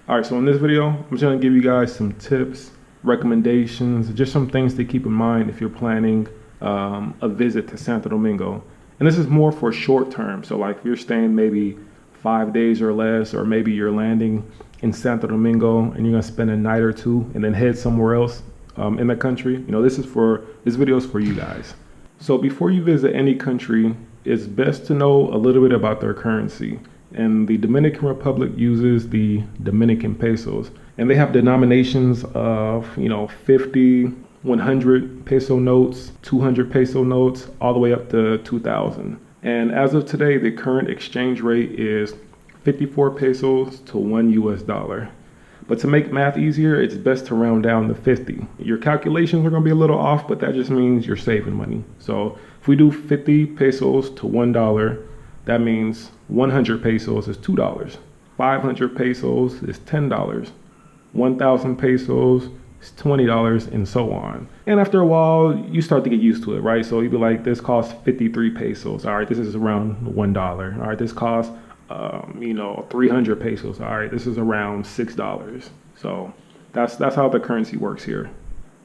All right, so in this video, I'm just gonna give you guys some tips, recommendations, just some things to keep in mind if you're planning a visit to Santo Domingo. And this is more for short term. So like if you're staying maybe 5 days or less, or maybe you're landing in Santo Domingo and you're gonna spend a night or two and then head somewhere else in the country, this video is for you guys. So before you visit any country, it's best to know a little bit about their currency. And the Dominican Republic uses the Dominican pesos, and they have denominations of 50, 100 peso notes, 200 peso notes, all the way up to 2,000. And as of today, the current exchange rate is 54 pesos to $1. But to make math easier, it's best to round down to 50. Your calculations are going to be a little off, but that just means you're saving money. So if we do 50 pesos to $1, that means 100 pesos is $2. 500 pesos is $10. 1,000 pesos is $20, and so on. And after a while, you start to get used to it, right? So you'd be like, this costs 53 pesos. All right, this is around $1. All right, this costs 300 pesos. All right, this is around $6. So that's how the currency works here.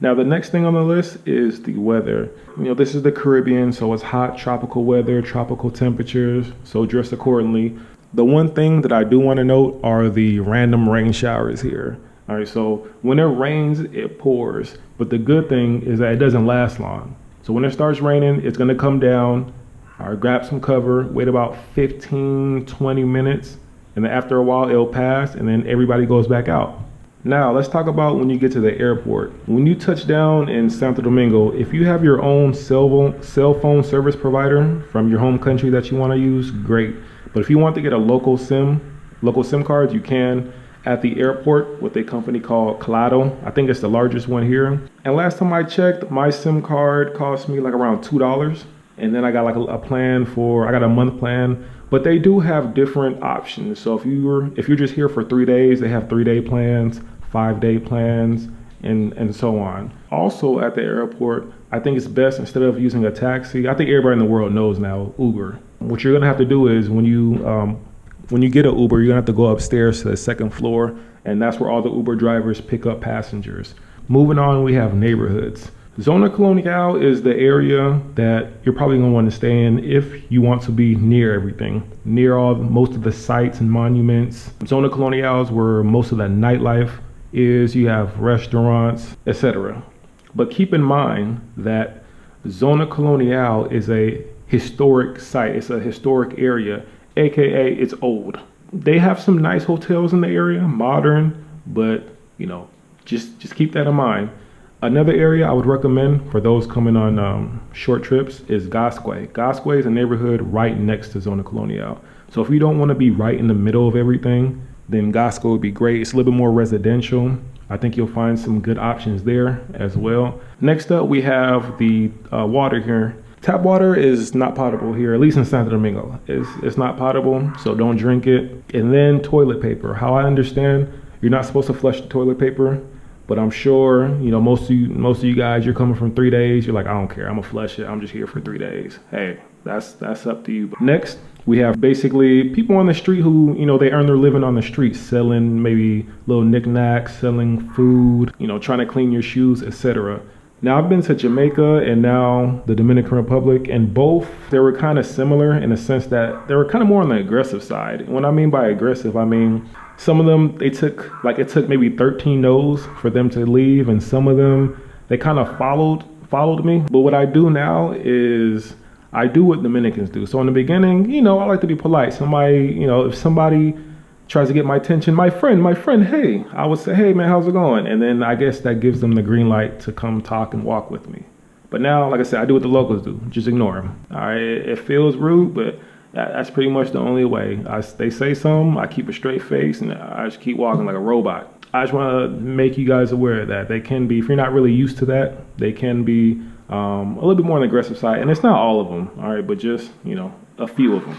Now, the next thing on the list is the weather. This is the Caribbean, so it's hot, tropical weather, tropical temperatures, so dress accordingly. The one thing that I do want to note are the random rain showers here. All right, so when it rains, it pours. But the good thing is that it doesn't last long. So when it starts raining, it's going to come down. All right, grab some cover, wait about 15, 20 minutes, and then after a while, it'll pass, and then everybody goes back out. Now, let's talk about when you get to the airport. When you touch down in Santo Domingo, if you have your own cell phone service provider from your home country that you want to use, great. But if you want to get a local SIM card, you can at the airport with a company called Claro. I think it's the largest one here. And last time I checked, my SIM card cost me like around $2. And then I got like I got a month plan. But they do have different options. So if you're just here for 3 days, they have 3-day plans, 5-day plans, and so on. Also at the airport, I think it's best, instead of using a taxi, I think everybody in the world knows now, Uber. What you're gonna have to do is when you get an Uber, you're gonna have to go upstairs to the second floor, and that's where all the Uber drivers pick up passengers. Moving on, we have neighborhoods. Zona Colonial is the area that you're probably going to want to stay in if you want to be near everything, near most of the sites and monuments. Zona Colonial is where most of the nightlife is. You have restaurants, etc. But keep in mind that Zona Colonial is a historic site. It's a historic area, aka it's old. They have some nice hotels in the area, modern, but just keep that in mind. Another area I would recommend for those coming on short trips is Gascue. Gascue is a neighborhood right next to Zona Colonial. So if you don't want to be right in the middle of everything, then Gascue would be great. It's a little bit more residential. I think you'll find some good options there as well. Next up, we have the water here. Tap water is not potable here, at least in Santo Domingo. It's not potable, so don't drink it. And then toilet paper. How I understand, you're not supposed to flush the toilet paper. But I'm sure, most of you guys, you're coming from 3 days. You're like, I don't care. I'm gonna flush it. I'm just here for 3 days. Hey, that's up to you. But next, we have basically people on the street who, they earn their living on the street, selling maybe little knickknacks, selling food, trying to clean your shoes, etc. Now, I've been to Jamaica and now the Dominican Republic, and both, they were kind of similar in the sense that they were kind of more on the aggressive side. And what I mean by aggressive, I mean, some of them, it took maybe 13 no's for them to leave, and some of them, they kind of followed me. But what I do now is I do what Dominicans do. So in the beginning, I like to be polite. Somebody, if somebody tries to get my attention, my friend, hey, I would say, hey man, how's it going? And then I guess that gives them the green light to come talk and walk with me. But now, like I said, I do what the locals do. Just ignore them. All right, it feels rude, but that's pretty much the only way. They say something, I keep a straight face, and I just keep walking like a robot. I just want to make you guys aware that they can be, if you're not really used to that, they can be a little bit more on the aggressive side. And it's not all of them, all right, but just, a few of them.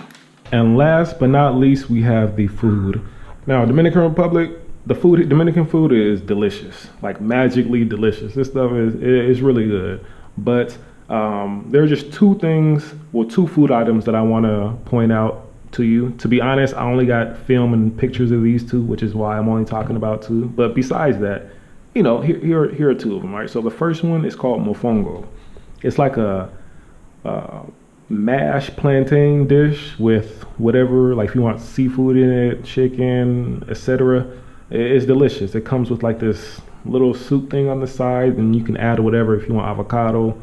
And last but not least, we have the food. Now, Dominican Republic, Dominican food is delicious, like magically delicious. This stuff is really good. But there are just two food items that I want to point out to you. To be honest, I only got film and pictures of these two, which is why I'm only talking about two. But besides that, you know, here are two of them, right? So the first one is called Mofongo. It's like a mashed plantain dish with whatever, like if you want seafood in it, chicken, etc. It's delicious. It comes with like this little soup thing on the side, and you can add whatever if you want, avocado,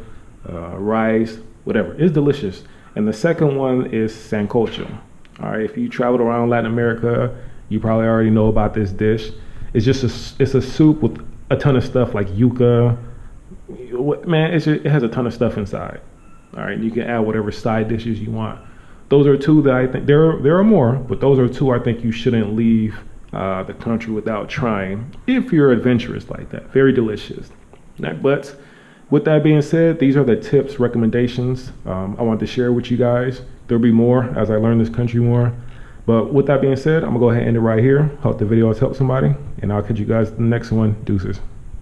rice, whatever. It's delicious. And the second one is sancocho. All right, if you traveled around Latin America, you probably already know about this dish. It's just it's a soup with a ton of stuff like yuca. Man, it has a ton of stuff inside. All right, you can add whatever side dishes you want. Those are two that I think, there are more, but those are two I think you shouldn't leave the country without trying if you're adventurous like that. Very delicious. But with that being said, these are the tips, recommendations I wanted to share with you guys. There'll be more as I learn this country more. But with that being said, I'm gonna go ahead and end it right here. Hope the video has helped somebody, and I'll catch you guys in the next one. Deuces.